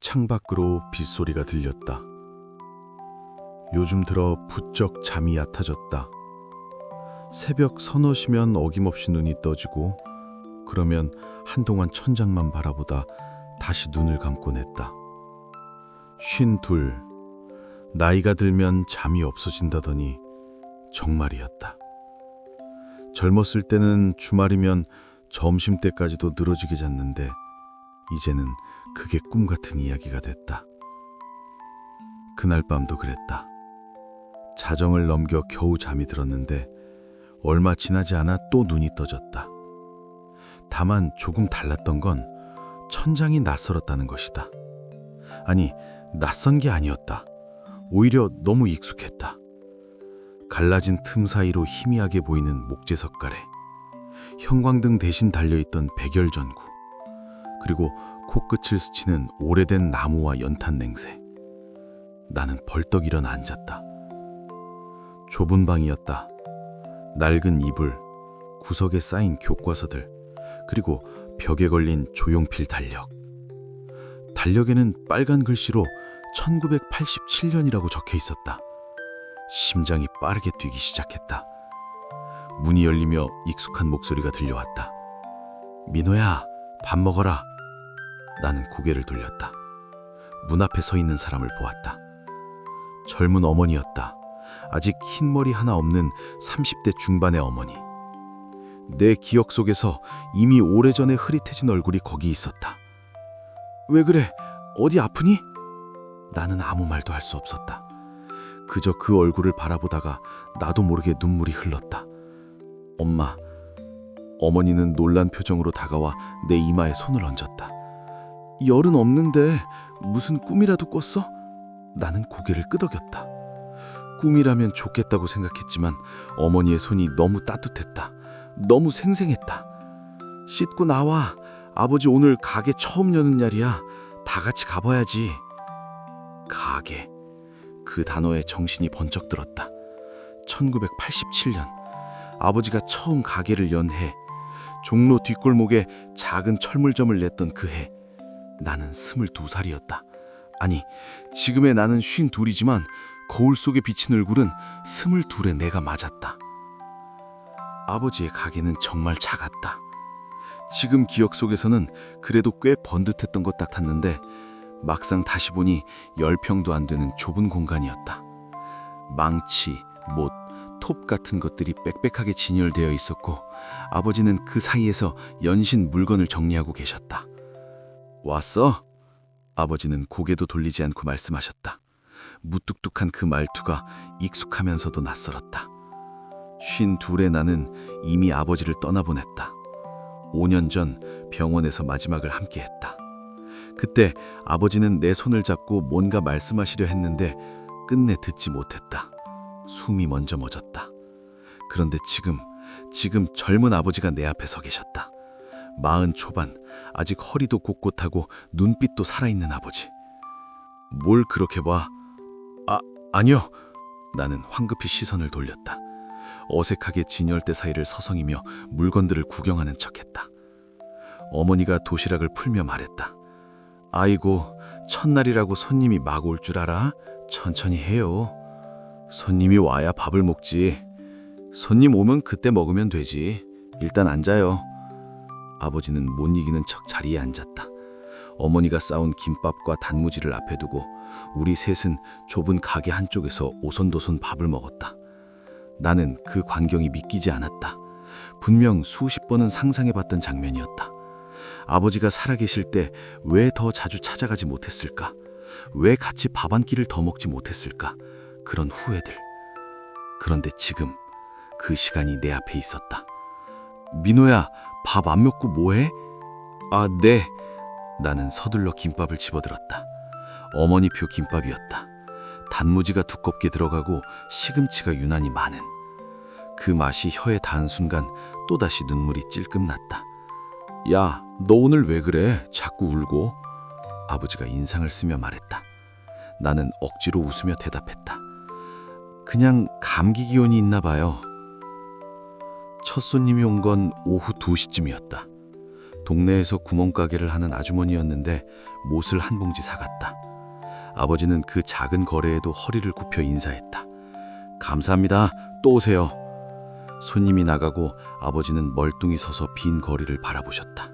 창밖으로 빗소리가 들렸다. 요즘 들어 부쩍 잠이 얕아졌다. 새벽 서너시면 어김없이 눈이 떠지고 그러면 한동안 천장만 바라보다 다시 눈을 감곤 했다. 52. 나이가 들면 잠이 없어진다더니 정말이었다. 젊었을 때는 주말이면 점심때까지도 늘어지게 잤는데 이제는 그게 꿈 같은 이야기가 됐다. 그날 밤도 그랬다. 자정을 넘겨 겨우 잠이 들었는데 얼마 지나지 않아 또 눈이 떠졌다. 다만 조금 달랐던 건 천장이 낯설었다는 것이다. 아니, 낯선 게 아니었다. 오히려 너무 익숙했다. 갈라진 틈 사이로 희미하게 보이는 목재석 가래, 형광등 대신 달려있던 백열전구, 그리고 코끝을 스치는 오래된 나무와 연탄 냉새. 나는 벌떡 일어나 앉았다. 좁은 방이었다. 낡은 이불, 구석에 쌓인 교과서들, 그리고 벽에 걸린 조용필 달력. 달력에는 빨간 글씨로 1987년이라고 적혀 있었다. 심장이 빠르게 뛰기 시작했다. 문이 열리며 익숙한 목소리가 들려왔다. 민호야, 밥 먹어라. 나는 고개를 돌렸다. 문 앞에 서 있는 사람을 보았다. 젊은 어머니였다. 아직 흰머리 하나 없는 30대 중반의 어머니. 내 기억 속에서 이미 오래전에 흐릿해진 얼굴이 거기 있었다. 왜 그래? 어디 아프니? 나는 아무 말도 할 수 없었다. 그저 그 얼굴을 바라보다가 나도 모르게 눈물이 흘렀다. 엄마. 어머니는 놀란 표정으로 다가와 내 이마에 손을 얹었다. 열은 없는데 무슨 꿈이라도 꿨어? 나는 고개를 끄덕였다. 꿈이라면 좋겠다고 생각했지만 어머니의 손이 너무 따뜻했다. 너무 생생했다. 씻고 나와. 아버지 오늘 가게 처음 여는 날이야. 다 같이 가봐야지. 가게. 그 단어에 정신이 번쩍 들었다. 1987년. 아버지가 처음 가게를 연 해. 종로 뒷골목에 작은 철물점을 냈던 그 해. 나는 22살이었다. 아니, 지금의 나는 52이지만 거울 속에 비친 얼굴은 22의 내가 맞았다. 아버지의 가게는 정말 작았다. 지금 기억 속에서는 그래도 꽤 번듯했던 것 같았는데 막상 다시 보니 10평도 안 되는 좁은 공간이었다. 망치, 못, 톱 같은 것들이 빽빽하게 진열되어 있었고 아버지는 그 사이에서 연신 물건을 정리하고 계셨다. 왔어? 아버지는 고개도 돌리지 않고 말씀하셨다. 무뚝뚝한 그 말투가 익숙하면서도 낯설었다. 52의 나는 이미 아버지를 떠나보냈다. 5년 전 병원에서 마지막을 함께했다. 그때 아버지는 내 손을 잡고 뭔가 말씀하시려 했는데 끝내 듣지 못했다. 숨이 먼저 멎었다. 그런데 지금 젊은 아버지가 내 앞에 서 계셨다. 40 초반, 아직 허리도 꼿꼿하고 눈빛도 살아있는 아버지. 뭘 그렇게 봐? 아니요. 나는 황급히 시선을 돌렸다. 어색하게 진열대 사이를 서성이며 물건들을 구경하는 척했다. 어머니가 도시락을 풀며 말했다. 아이고, 첫날이라고 손님이 막 올 줄 알아? 천천히 해요. 손님이 와야 밥을 먹지. 손님 오면 그때 먹으면 되지. 일단 앉아요. 아버지는 못 이기는 척 자리에 앉았다. 어머니가 싸운 김밥과 단무지를 앞에 두고 우리 셋은 좁은 가게 한쪽에서 오손도손 밥을 먹었다. 나는 그 광경이 믿기지 않았다. 분명 수십 번은 상상해봤던 장면이었다. 아버지가 살아계실 때 왜 더 자주 찾아가지 못했을까? 왜 같이 밥 한 끼를 더 먹지 못했을까? 그런 후회들. 그런데 지금 그 시간이 내 앞에 있었다. 민호야, 밥 안 먹고 뭐해? 네. 나는 서둘러 김밥을 집어들었다. 어머니표 김밥이었다. 단무지가 두껍게 들어가고 시금치가 유난히 많은. 그 맛이 혀에 닿은 순간 또다시 눈물이 찔끔 났다. 야, 너 오늘 왜 그래? 자꾸 울고. 아버지가 인상을 쓰며 말했다. 나는 억지로 웃으며 대답했다. 그냥 감기 기운이 있나 봐요. 첫 손님이 온 건 오후 2시쯤이었다. 동네에서 구멍가게를 하는 아주머니였는데 못을 한 봉지 사갔다. 아버지는 그 작은 거래에도 허리를 굽혀 인사했다. 감사합니다. 또 오세요. 손님이 나가고 아버지는 멀뚱히 서서 빈 거리를 바라보셨다.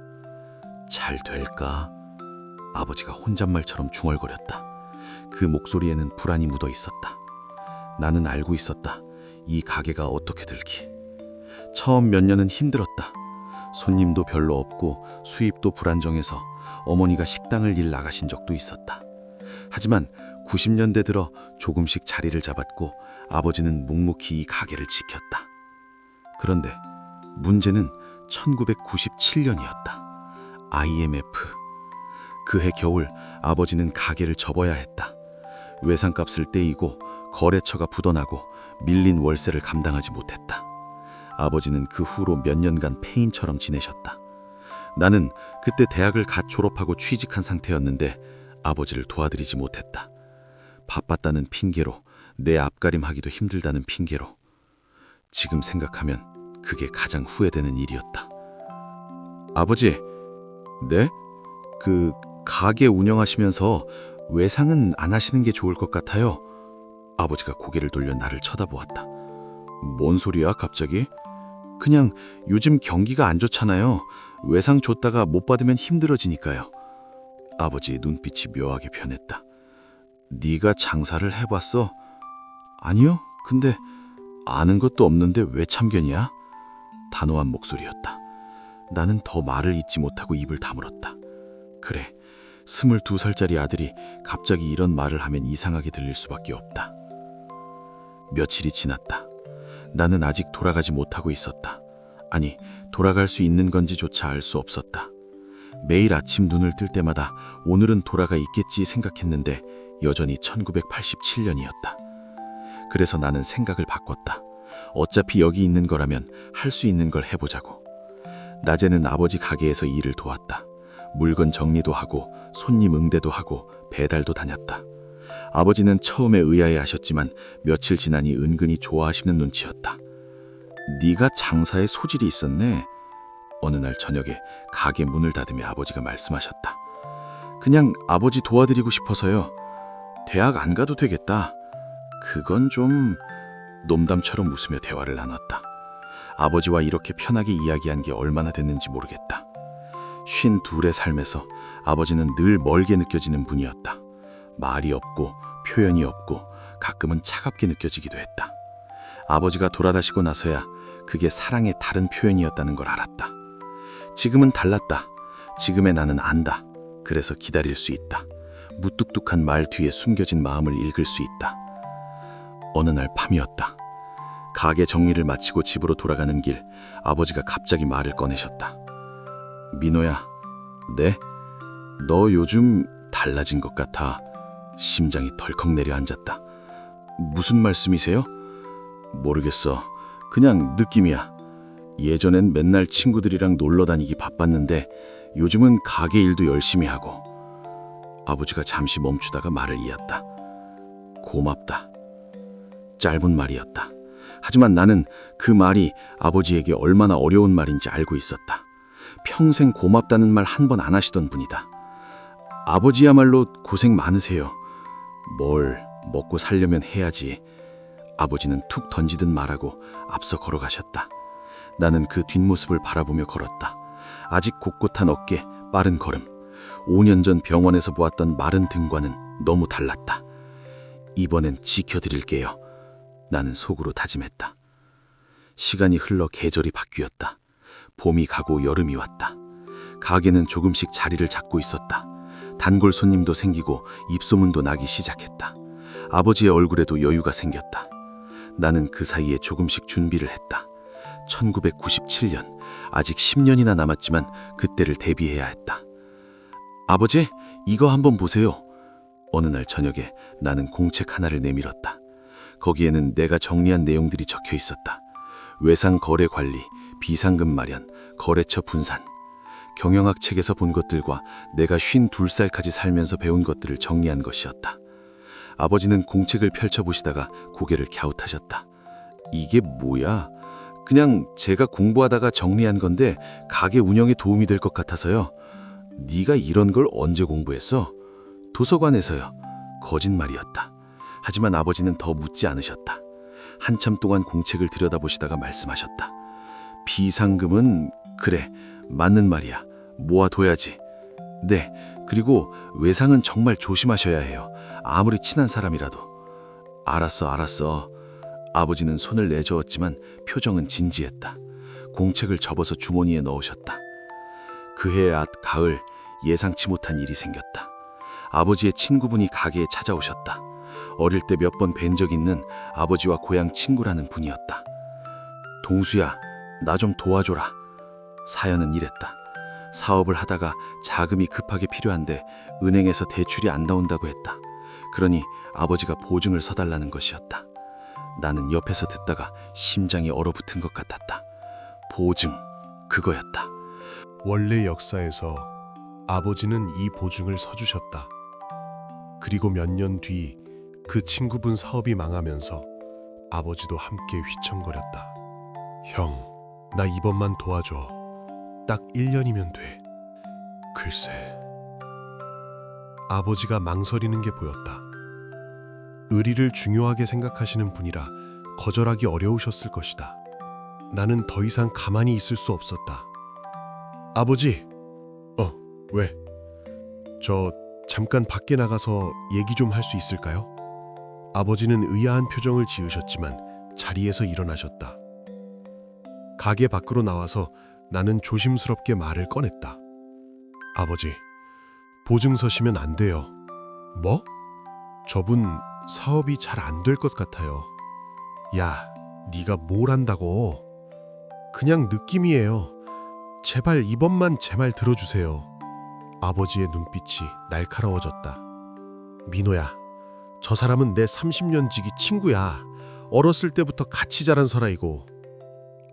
잘 될까? 아버지가 혼잣말처럼 중얼거렸다. 그 목소리에는 불안이 묻어 있었다. 나는 알고 있었다. 이 가게가 어떻게 될지. 처음 몇 년은 힘들었다. 손님도 별로 없고 수입도 불안정해서 어머니가 식당을 일 나가신 적도 있었다. 하지만 90년대 들어 조금씩 자리를 잡았고 아버지는 묵묵히 이 가게를 지켰다. 그런데 문제는 1997년이었다. IMF. 그해 겨울 아버지는 가게를 접어야 했다. 외상값을 떼이고 거래처가 부도나고 밀린 월세를 감당하지 못했다. 아버지는 그 후로 몇 년간 폐인처럼 지내셨다. 나는 그때 대학을 갓 졸업하고 취직한 상태였는데 아버지를 도와드리지 못했다. 바빴다는 핑계로, 내 앞가림하기도 힘들다는 핑계로. 지금 생각하면 그게 가장 후회되는 일이었다. 아버지, 네? 그 가게 운영하시면서 외상은 안 하시는 게 좋을 것 같아요. 아버지가 고개를 돌려 나를 쳐다보았다. 뭔 소리야 갑자기? 그냥 요즘 경기가 안 좋잖아요. 외상 줬다가 못 받으면 힘들어지니까요. 아버지의 눈빛이 묘하게 변했다. 네가 장사를 해봤어? 아니요. 근데 아는 것도 없는데 왜 참견이야? 단호한 목소리였다. 나는 더 말을 잇지 못하고 입을 다물었다. 그래, 22살짜리 아들이 갑자기 이런 말을 하면 이상하게 들릴 수밖에 없다. 며칠이 지났다. 나는 아직 돌아가지 못하고 있었다. 아니, 돌아갈 수 있는 건지조차 알 수 없었다. 매일 아침 눈을 뜰 때마다 오늘은 돌아가 있겠지 생각했는데 여전히 1987년이었다. 그래서 나는 생각을 바꿨다. 어차피 여기 있는 거라면 할 수 있는 걸 해보자고. 낮에는 아버지 가게에서 일을 도왔다. 물건 정리도 하고 손님 응대도 하고 배달도 다녔다. 아버지는 처음에 의아해하셨지만 며칠 지나니 은근히 좋아하시는 눈치였다. 네가 장사에 소질이 있었네. 어느 날 저녁에 가게 문을 닫으며 아버지가 말씀하셨다. 그냥 아버지 도와드리고 싶어서요. 대학 안 가도 되겠다. 그건 좀... 농담처럼 웃으며 대화를 나눴다. 아버지와 이렇게 편하게 이야기한 게 얼마나 됐는지 모르겠다. 52의 삶에서 아버지는 늘 멀게 느껴지는 분이었다. 말이 없고 표현이 없고 가끔은 차갑게 느껴지기도 했다. 아버지가 돌아가시고 나서야 그게 사랑의 다른 표현이었다는 걸 알았다. 지금은 달랐다. 지금의 나는 안다. 그래서 기다릴 수 있다. 무뚝뚝한 말 뒤에 숨겨진 마음을 읽을 수 있다. 어느 날 밤이었다. 가게 정리를 마치고 집으로 돌아가는 길, 아버지가 갑자기 말을 꺼내셨다. 민호야, 네? 너 요즘 달라진 것 같아. 심장이 덜컥 내려앉았다. 무슨 말씀이세요? 모르겠어. 그냥 느낌이야. 예전엔 맨날 친구들이랑 놀러 다니기 바빴는데 요즘은 가게 일도 열심히 하고. 아버지가 잠시 멈추다가 말을 이었다. 고맙다. 짧은 말이었다. 하지만 나는 그 말이 아버지에게 얼마나 어려운 말인지 알고 있었다. 평생 고맙다는 말 한 번 안 하시던 분이다. 아버지야말로 고생 많으세요. 뭘 먹고 살려면 해야지. 아버지는 툭 던지듯 말하고 앞서 걸어가셨다. 나는 그 뒷모습을 바라보며 걸었다. 아직 곳곳한 어깨, 빠른 걸음. 5년 전 병원에서 보았던 마른 등과는 너무 달랐다. 이번엔 지켜드릴게요. 나는 속으로 다짐했다. 시간이 흘러 계절이 바뀌었다. 봄이 가고 여름이 왔다. 가게는 조금씩 자리를 잡고 있었다. 단골 손님도 생기고 입소문도 나기 시작했다. 아버지의 얼굴에도 여유가 생겼다. 나는 그 사이에 조금씩 준비를 했다. 1997년, 아직 10년이나 남았지만 그때를 대비해야 했다. 아버지, 이거 한번 보세요. 어느 날 저녁에 나는 공책 하나를 내밀었다. 거기에는 내가 정리한 내용들이 적혀 있었다. 외상 거래 관리, 비상금 마련, 거래처 분산. 경영학 책에서 본 것들과 내가 52살까지 살면서 배운 것들을 정리한 것이었다. 아버지는 공책을 펼쳐보시다가 고개를 갸웃하셨다. 이게 뭐야? 그냥 제가 공부하다가 정리한 건데 가게 운영에 도움이 될 것 같아서요. 네가 이런 걸 언제 공부했어? 도서관에서요. 거짓말이었다. 하지만 아버지는 더 묻지 않으셨다. 한참 동안 공책을 들여다보시다가 말씀하셨다. 비상금은 그래, 맞는 말이야. 모아둬야지. 네, 그리고 외상은 정말 조심하셔야 해요. 아무리 친한 사람이라도. 알았어. 아버지는 손을 내저었지만 표정은 진지했다. 공책을 접어서 주머니에 넣으셨다. 그해 가을 예상치 못한 일이 생겼다. 아버지의 친구분이 가게에 찾아오셨다. 어릴 때 몇 번 뵌 적 있는 아버지와 고향 친구라는 분이었다. 동수야, 나 좀 도와줘라. 사연은 이랬다. 사업을 하다가 자금이 급하게 필요한데 은행에서 대출이 안 나온다고 했다. 그러니 아버지가 보증을 서달라는 것이었다. 나는 옆에서 듣다가 심장이 얼어붙은 것 같았다. 보증, 그거였다. 원래 역사에서 아버지는 이 보증을 서주셨다. 그리고 몇 년 뒤 그 친구분 사업이 망하면서 아버지도 함께 휘청거렸다. 형, 나 이번만 도와줘. 딱 1년이면 돼. 글쎄. 아버지가 망설이는 게 보였다. 의리를 중요하게 생각하시는 분이라 거절하기 어려우셨을 것이다. 나는 더 이상 가만히 있을 수 없었다. 아버지, 왜? 저 잠깐 밖에 나가서 얘기 좀 할 수 있을까요? 아버지는 의아한 표정을 지으셨지만 자리에서 일어나셨다. 가게 밖으로 나와서 나는 조심스럽게 말을 꺼냈다. 아버지, 보증 서시면 안 돼요. 뭐? 저분 사업이 잘 안 될 것 같아요. 야, 네가 뭘 안다고? 그냥 느낌이에요. 제발 이번만 제 말 들어주세요. 아버지의 눈빛이 날카로워졌다. 민호야, 저 사람은 내 30년 지기 친구야. 어렸을 때부터 같이 자란 사람이고.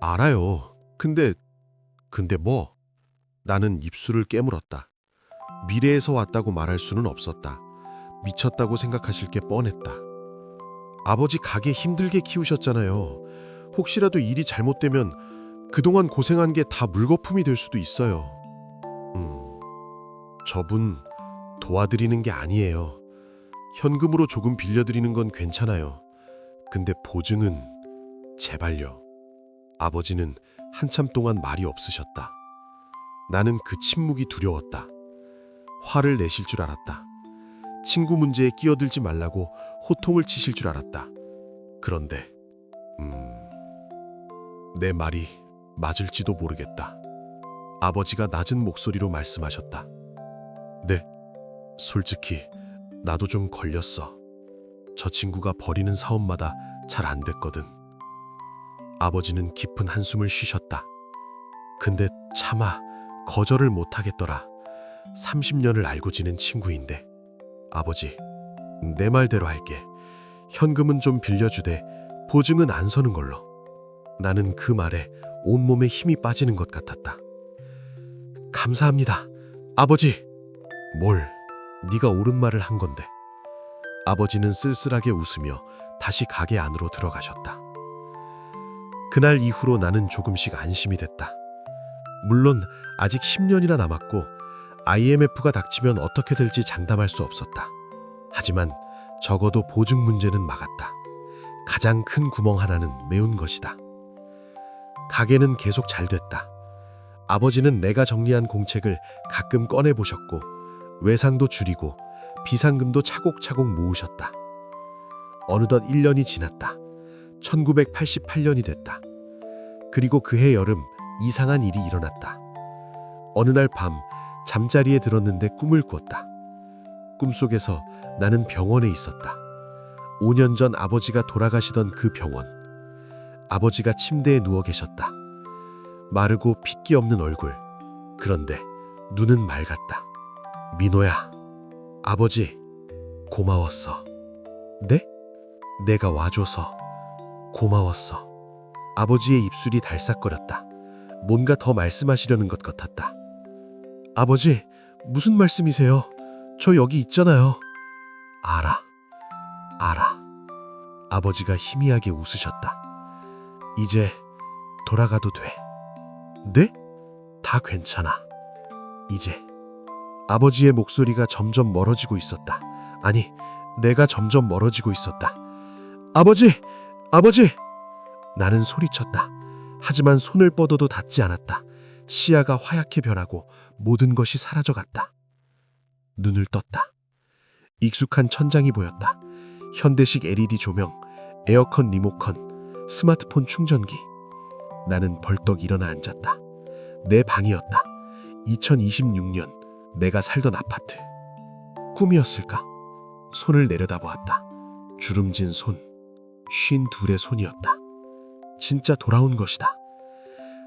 알아요. 근데 뭐? 나는 입술을 깨물었다. 미래에서 왔다고 말할 수는 없었다. 미쳤다고 생각하실 게 뻔했다. 아버지 가게 힘들게 키우셨잖아요. 혹시라도 일이 잘못되면 그동안 고생한 게 다 물거품이 될 수도 있어요. 저분 도와드리는 게 아니에요. 현금으로 조금 빌려드리는 건 괜찮아요. 근데 보증은 제발요. 아버지는 한참 동안 말이 없으셨다. 나는 그 침묵이 두려웠다. 화를 내실 줄 알았다. 친구 문제에 끼어들지 말라고 호통을 치실 줄 알았다. 그런데 내 말이 맞을지도 모르겠다. 아버지가 낮은 목소리로 말씀하셨다. 네, 솔직히 나도 좀 걸렸어. 저 친구가 벌이는 사업마다 잘 안 됐거든. 아버지는 깊은 한숨을 쉬셨다. 근데 차마 거절을 못하겠더라. 30년을 알고 지낸 친구인데. 아버지, 내 말대로 할게. 현금은 좀 빌려주되 보증은 안 서는 걸로. 나는 그 말에 온몸에 힘이 빠지는 것 같았다. 감사합니다, 아버지. 뭘, 네가 옳은 말을 한 건데. 아버지는 쓸쓸하게 웃으며 다시 가게 안으로 들어가셨다. 그날 이후로 나는 조금씩 안심이 됐다. 물론 아직 10년이나 남았고 IMF가 닥치면 어떻게 될지 장담할 수 없었다. 하지만 적어도 보증 문제는 막았다. 가장 큰 구멍 하나는 메운 것이다. 가게는 계속 잘 됐다. 아버지는 내가 정리한 공책을 가끔 꺼내보셨고 외상도 줄이고 비상금도 차곡차곡 모으셨다. 어느덧 1년이 지났다. 1988년이 됐다. 그리고 그해 여름 이상한 일이 일어났다. 어느 날 밤 잠자리에 들었는데 꿈을 꾸었다. 꿈속에서 나는 병원에 있었다. 5년 전 아버지가 돌아가시던 그 병원. 아버지가 침대에 누워 계셨다. 마르고 핏기 없는 얼굴. 그런데 눈은 맑았다. 민호야, 아버지 고마웠어. 네? 내가 와줘서 고마웠어. 아버지의 입술이 달싹거렸다. 뭔가 더 말씀하시려는 것 같았다. 아버지, 무슨 말씀이세요? 저 여기 있잖아요. 알아. 아버지가 희미하게 웃으셨다. 이제 돌아가도 돼. 네? 다 괜찮아. 이제 아버지의 목소리가 점점 멀어지고 있었다. 아니, 내가 점점 멀어지고 있었다. 아버지! 아버지! 나는 소리쳤다. 하지만 손을 뻗어도 닿지 않았다. 시야가 하얗게 변하고 모든 것이 사라져갔다. 눈을 떴다. 익숙한 천장이 보였다. 현대식 LED 조명, 에어컨 리모컨, 스마트폰 충전기. 나는 벌떡 일어나 앉았다. 내 방이었다. 2026년 내가 살던 아파트. 꿈이었을까? 손을 내려다보았다. 주름진 손, 52의 손이었다. 진짜 돌아온 것이다.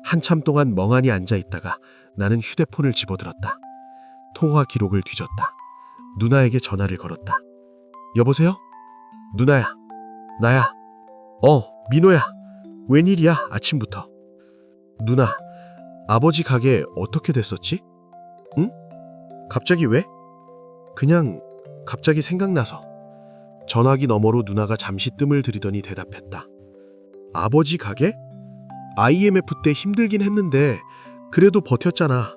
한참 동안 멍하니 앉아 있다가 나는 휴대폰을 집어들었다. 통화 기록을 뒤졌다. 누나에게 전화를 걸었다. 여보세요? 누나야, 나야. 민호야. 웬일이야, 아침부터. 누나, 아버지 가게 어떻게 됐었지? 응? 갑자기 왜? 그냥 갑자기 생각나서. 전화기 너머로 누나가 잠시 뜸을 들이더니 대답했다. 아버지 가게? IMF 때 힘들긴 했는데 그래도 버텼잖아.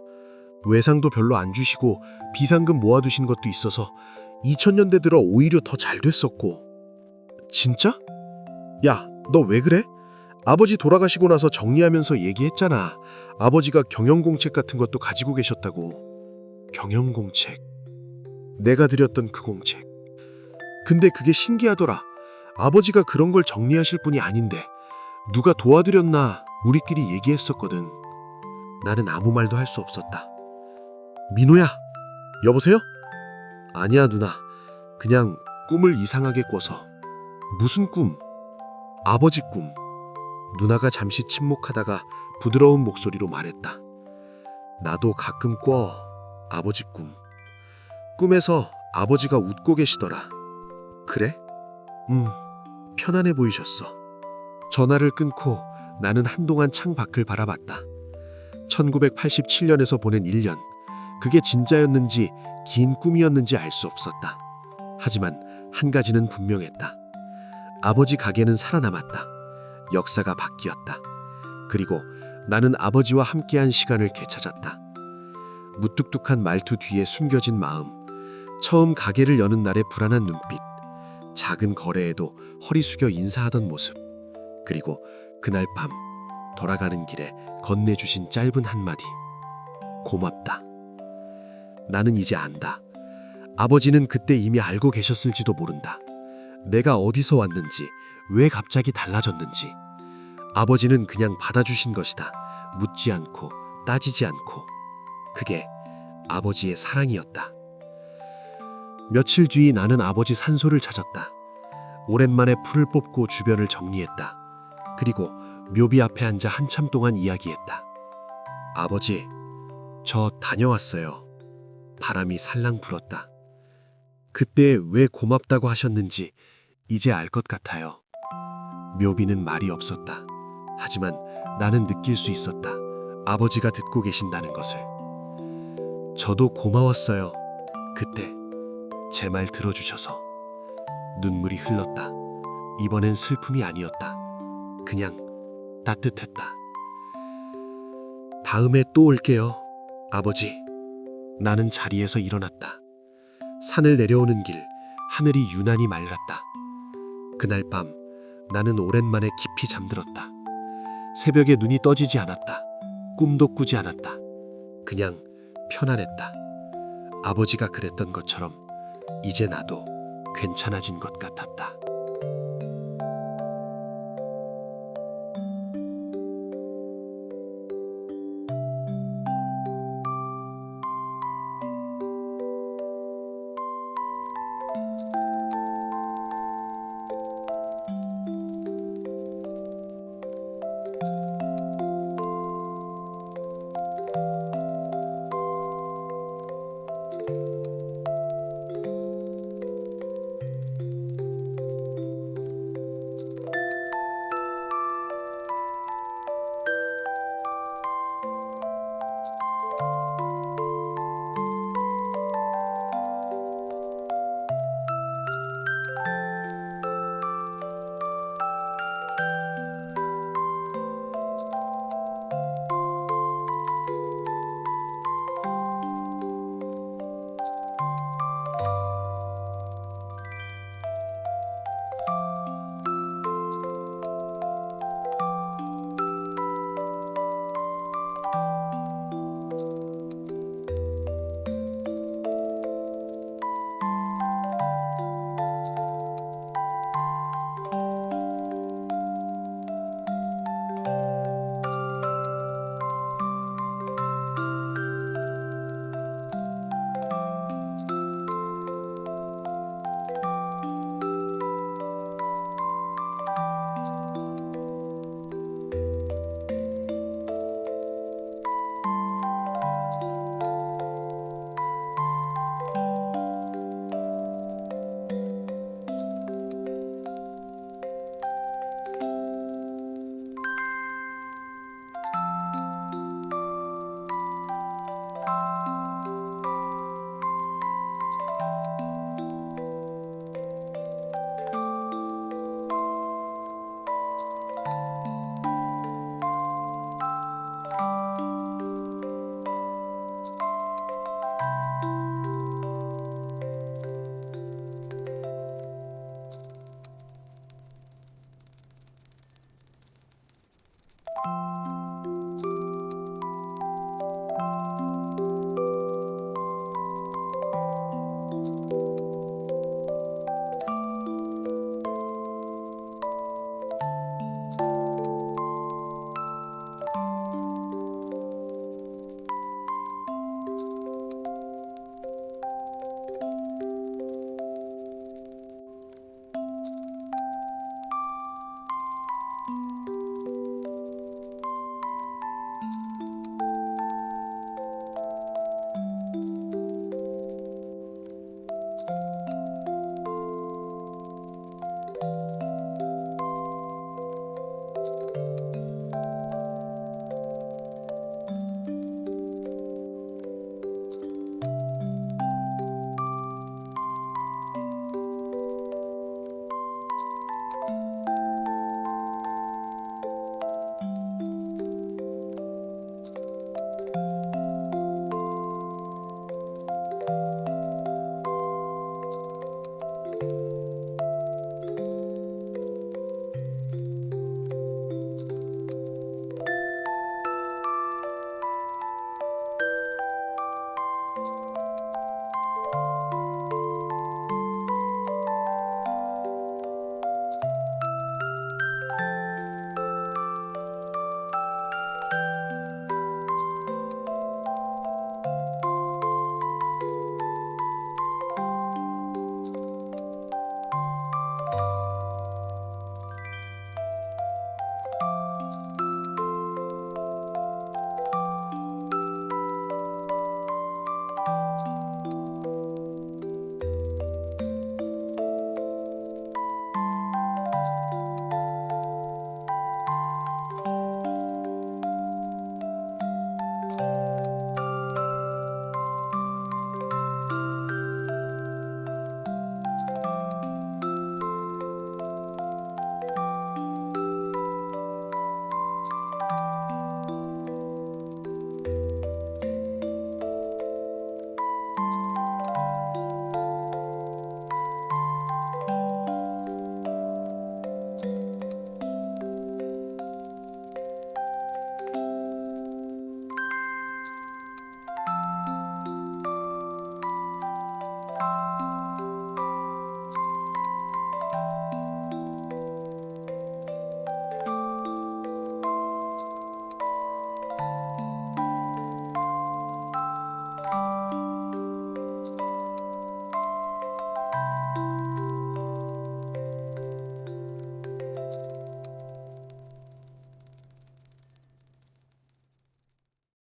외상도 별로 안 주시고 비상금 모아두신 것도 있어서 2000년대 들어 오히려 더 잘 됐었고. 진짜? 야, 너 왜 그래? 아버지 돌아가시고 나서 정리하면서 얘기했잖아. 아버지가 경영공책 같은 것도 가지고 계셨다고. 경영공책. 내가 드렸던 그 공책. 근데 그게 신기하더라. 아버지가 그런 걸 정리하실 분이 아닌데 누가 도와드렸나 우리끼리 얘기했었거든. 나는 아무 말도 할 수 없었다. 민호야, 여보세요? 아니야, 누나. 그냥 꿈을 이상하게 꿔서. 무슨 꿈? 아버지 꿈. 누나가 잠시 침묵하다가 부드러운 목소리로 말했다. 나도 가끔 꿔. 아버지 꿈. 꿈에서 아버지가 웃고 계시더라. 그래? 편안해 보이셨어. 전화를 끊고 나는 한동안 창 밖을 바라봤다. 1987년에서 보낸 1년. 그게 진짜였는지 긴 꿈이었는지 알 수 없었다. 하지만 한 가지는 분명했다. 아버지 가게는 살아남았다. 역사가 바뀌었다. 그리고 나는 아버지와 함께한 시간을 되찾았다. 무뚝뚝한 말투 뒤에 숨겨진 마음, 처음 가게를 여는 날의 불안한 눈빛, 작은 거래에도 허리 숙여 인사하던 모습, 그리고 그날 밤 돌아가는 길에 건네주신 짧은 한마디. 고맙다. 나는 이제 안다. 아버지는 그때 이미 알고 계셨을지도 모른다. 내가 어디서 왔는지, 왜 갑자기 달라졌는지. 아버지는 그냥 받아주신 것이다. 묻지 않고, 따지지 않고. 그게 아버지의 사랑이었다. 며칠 뒤 나는 아버지 산소를 찾았다. 오랜만에 풀을 뽑고 주변을 정리했다. 그리고 묘비 앞에 앉아 한참 동안 이야기했다. 아버지, 저 다녀왔어요. 바람이 살랑 불었다. 그때 왜 고맙다고 하셨는지 이제 알 것 같아요. 묘비는 말이 없었다. 하지만 나는 느낄 수 있었다. 아버지가 듣고 계신다는 것을. 저도 고마웠어요. 그때 제 말 들어주셔서. 눈물이 흘렀다. 이번엔 슬픔이 아니었다. 그냥 따뜻했다. 다음에 또 올게요, 아버지. 나는 자리에서 일어났다. 산을 내려오는 길, 하늘이 유난히 맑았다. 그날 밤 나는 오랜만에 깊이 잠들었다. 새벽에 눈이 떠지지 않았다. 꿈도 꾸지 않았다. 그냥 편안했다. 아버지가 그랬던 것처럼 이제 나도 괜찮아진 것 같았다.